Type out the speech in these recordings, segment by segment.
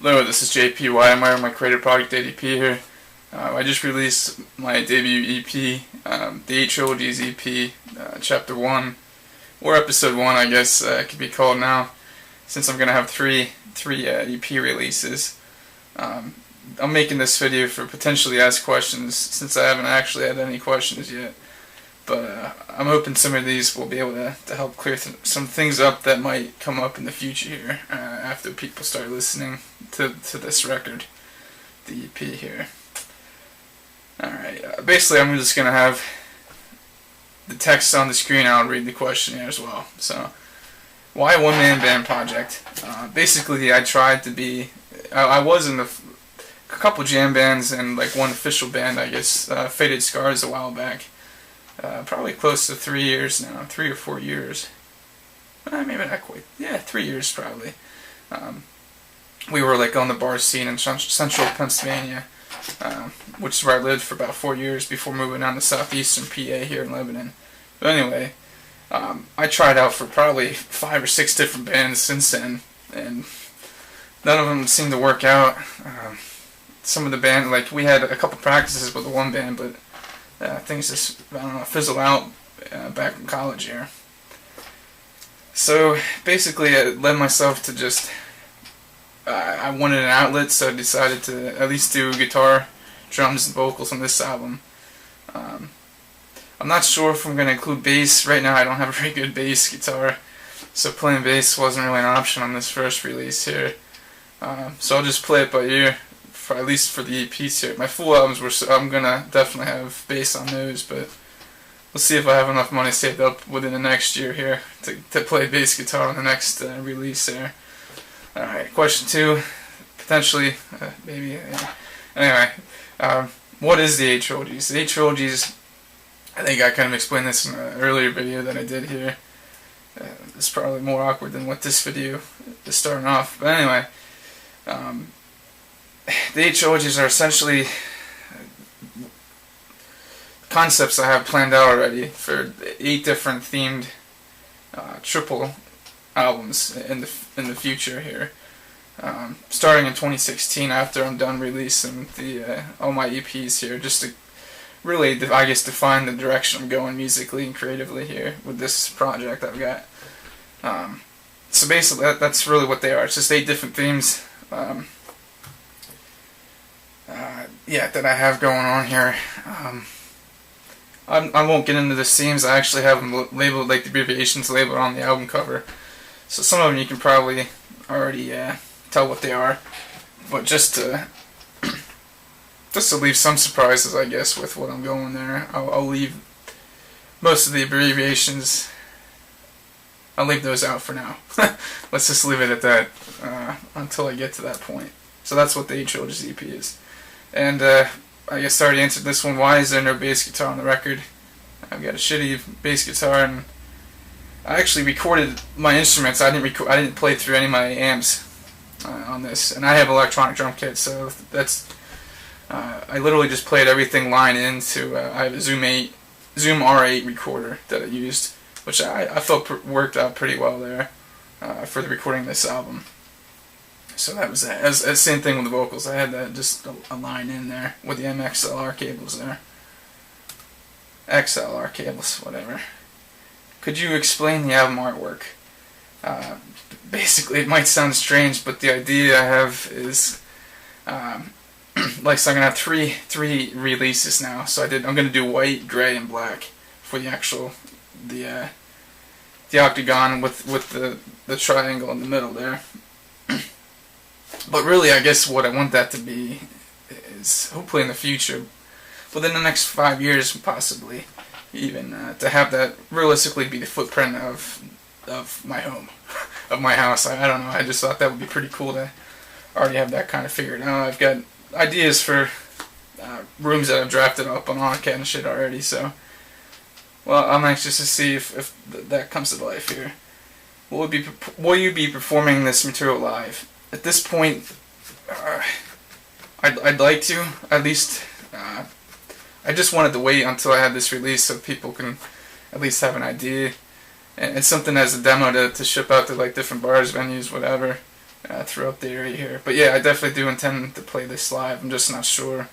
Hello, this is JP Weidemoyer, my creative project ADP here. I just released my debut EP, the Trilogies EP, Chapter 1, or Episode 1 I guess it could be called now, since I'm going to have three EP releases. I'm making this video for potentially ask questions, since I haven't actually had any questions yet. But I'm hoping some of these will be able to help clear some things up that might come up in the future here, after people start listening to this record, the EP here. Alright, basically I'm just going to have the text on the screen. I'll read the question here as well. So, why a one-man band project? Basically I tried to be, I was in a couple jam bands and like one official band, I guess, Faded Scars a while back. Probably close to 3 years now, 3 or 4 years. Maybe not quite. Yeah, 3 years probably. We were like on the bar scene in central Pennsylvania, which is where I lived for about 4 years before moving down to southeastern PA here in Lebanon. But anyway, I tried out for probably 5 or 6 different bands since then, and none of them seemed to work out. Some of the band, like we had a couple practices with the one band, but things just, I don't know, fizzle out back in college here. So basically I led myself to just, I wanted an outlet, so I decided to at least do guitar, drums, and vocals on this album. I'm not sure if I'm going to include bass. Right now I don't have a very good bass guitar, so playing bass wasn't really an option on this first release here. So I'll just play it by ear, at least for the EPs here. My full albums I'm gonna definitely have bass on those, but we'll see if I have enough money saved up within the next year here to play bass guitar on the next release there. Alright, question 2, potentially, maybe. Anyway, what is the Trilogies? The Trilogies, I think I kind of explained this in an earlier video that I did here. It's probably more awkward than what this video is starting off, but anyway. The Trilogies are essentially concepts I have planned out already for 8 different themed triple albums in the future here. Starting in 2016, after I'm done releasing all my EPs here, just to really, I guess, define the direction I'm going musically and creatively here with this project I've got. So basically, that's really what they are. It's just 8 different themes. That I have going on here. I won't get into the themes. I actually have them labeled, like the abbreviations labeled on the album cover. So some of them you can probably already tell what they are. But just to leave some surprises, I guess, with what I'm going there, I'll leave most of the abbreviations. I'll leave those out for now. Let's just leave it at that until I get to that point. So that's what the Trilogies EP is. And I guess I already answered this one. Why is there no bass guitar on the record? I've got a shitty bass guitar, and I actually recorded my instruments. I didn't play through any of my amps on this, and I have electronic drum kit, so that's I literally just played everything line into. I have a Zoom R8 recorder that I used, which I felt worked out pretty well there for the recording of this album. So that was that. As same thing with the vocals. I had that just a line in there with the MXLR cables there. XLR cables, whatever. Could you explain the album artwork? Basically, it might sound strange, but the idea I have is, like, so I'm gonna have three releases now. So I'm gonna do white, gray, and black for the actual the octagon with the triangle in the middle there. But really, I guess what I want that to be is, hopefully in the future, within the next 5 years possibly, even, to have that realistically be the footprint of my home, of my house. I don't know, I just thought that would be pretty cool to already have that kind of figured out. I've got ideas for rooms that I've drafted up on AutoCAD and shit already, so, well, I'm anxious to see if that comes to life here. Will you be performing this material live? At this point, I'd like to, at least. I just wanted to wait until I had this release so people can at least have an idea. And something as a demo to ship out to like different bars, venues, whatever. throughout the area here. But yeah, I definitely do intend to play this live. I'm just not sure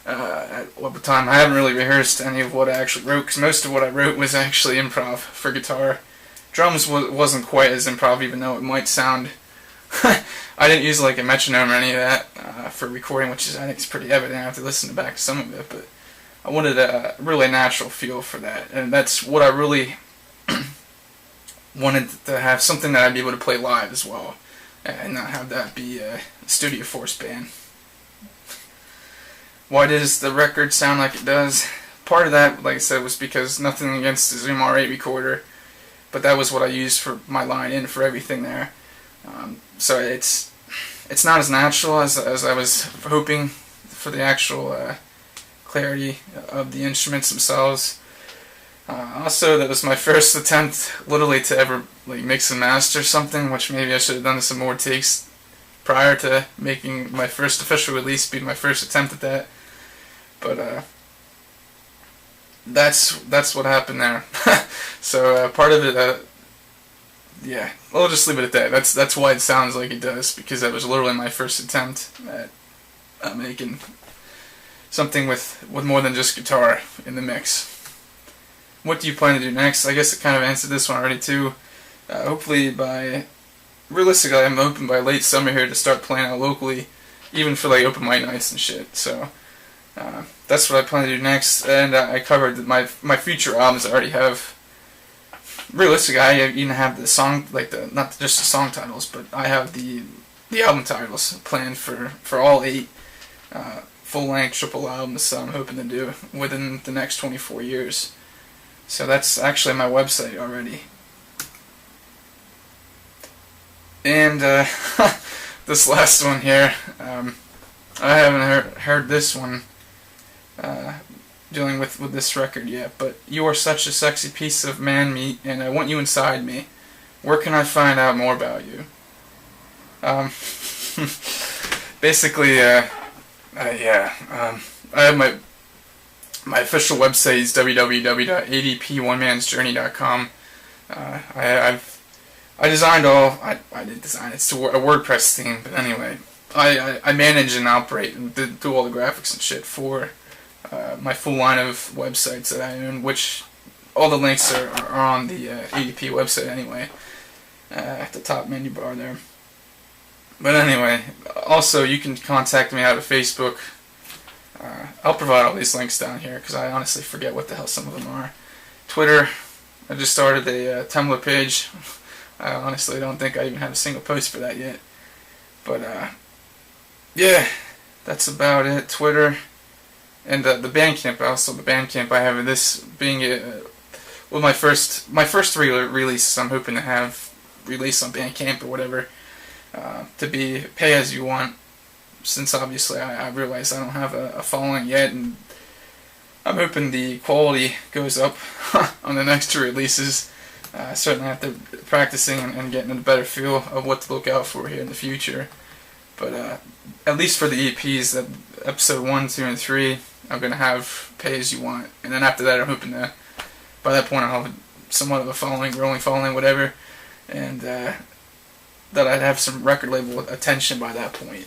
at what time. I haven't really rehearsed any of what I actually wrote, because most of what I wrote was actually improv for guitar. Drums wasn't quite as improv, even though it might sound... I didn't use like a metronome or any of that for recording, which is, I think, is pretty evident. I have to listen back to some of it, but I wanted a really natural feel for that, and that's what I really wanted to have, something that I'd be able to play live as well, and not have that be a studio force band. Why does the record sound like it does? Part of that, like I said, was because nothing against the Zoom R8 recorder, but that was what I used for my line in for everything there. So it's not as natural as I was hoping for the actual clarity of the instruments themselves. Also, that was my first attempt, literally, to ever like mix and master something, which maybe I should have done some more takes prior to making my first official release, be my first attempt at that. But that's what happened there. So part of it, yeah, I'll just leave it at that. That's why it sounds like it does, because that was literally my first attempt at making something with more than just guitar in the mix. What do you plan to do next? I guess it kind of answered this one already too. Hopefully realistically, I'm hoping by late summer here to start playing out locally, even for like open mic nights and shit. So that's what I plan to do next. And I covered my future albums I already have. Realistically, I even have the song, like not just the song titles, but I have the album titles planned for all 8 full-length triple albums that I'm hoping to do within the next 24 years. So that's actually my website already. And this last one here, I haven't heard this one dealing with this record yet, but you are such a sexy piece of man meat, and I want you inside me. Where can I find out more about you? Basically, I have my official website is www.adponeMansJourney.com. I designed all. I didn't design it. It's a WordPress theme, but anyway, I manage and operate and do all the graphics and shit for my full line of websites that I own, which all the links are on the ADP website anyway, at the top menu bar there. But anyway, also you can contact me out of Facebook. I'll provide all these links down here because I honestly forget what the hell some of them are. Twitter, I just started a Tumblr page. I honestly don't think I even have a single post for that yet. But yeah, that's about it. Twitter. And the Bandcamp, also the Bandcamp I have, this being well, my first 3 releases I'm hoping to have released on Bandcamp or whatever, to be pay as you want, since obviously I realize I don't have a following yet, and I'm hoping the quality goes up on the next 2 releases. I certainly have to practicing and getting a better feel of what to look out for here in the future. But at least for the EPs, that episode 1, 2, and 3, I'm going to have pay as you want. And then after that, I'm hoping to, by that point, I'll have somewhat of a following, rolling following, whatever. And that I'd have some record label attention by that point.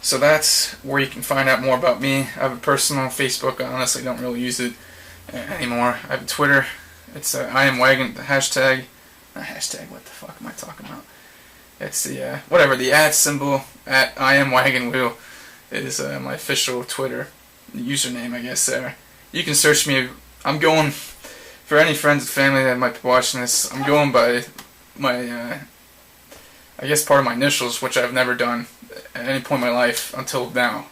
So that's where you can find out more about me. I have a personal Facebook. I honestly don't really use it anymore. I have a Twitter. It's I am wagon, the hashtag. Not hashtag, what the fuck am I talking about? It's the, whatever, the @ symbol at I am wagon wheel is my official Twitter username, I guess, there. You can search me. I'm going, for any friends and family that might be watching this, I'm going by my, I guess part of my initials, which I've never done at any point in my life until now.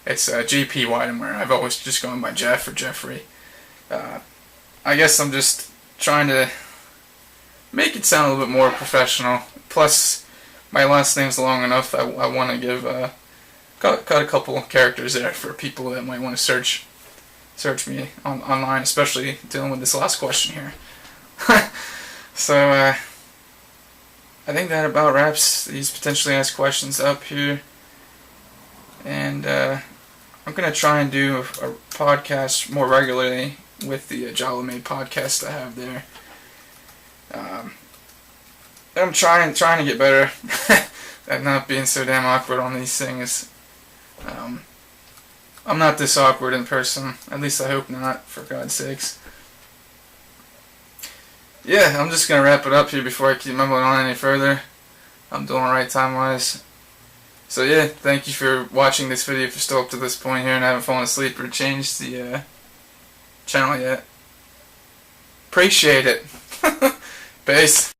It's JP Weidemoyer. I've always just gone by Jeff or Jeffrey. I guess I'm just trying to make it sound a little bit more professional. Plus, my last name's long enough. I want to give got a couple characters there for people that might want to search me online, especially dealing with this last question here. So I think that about wraps these potentially asked questions up here. And I'm going to try and do a podcast more regularly with the Jalame podcast I have there. I'm trying to get better at not being so damn awkward on these things. I'm not this awkward in person. At least I hope not, for God's sakes. Yeah, I'm just going to wrap it up here before I keep mumbling on any further. I'm doing alright time-wise. So yeah, thank you for watching this video if you're still up to this point here and haven't fallen asleep or changed the channel yet. Appreciate it. Peace.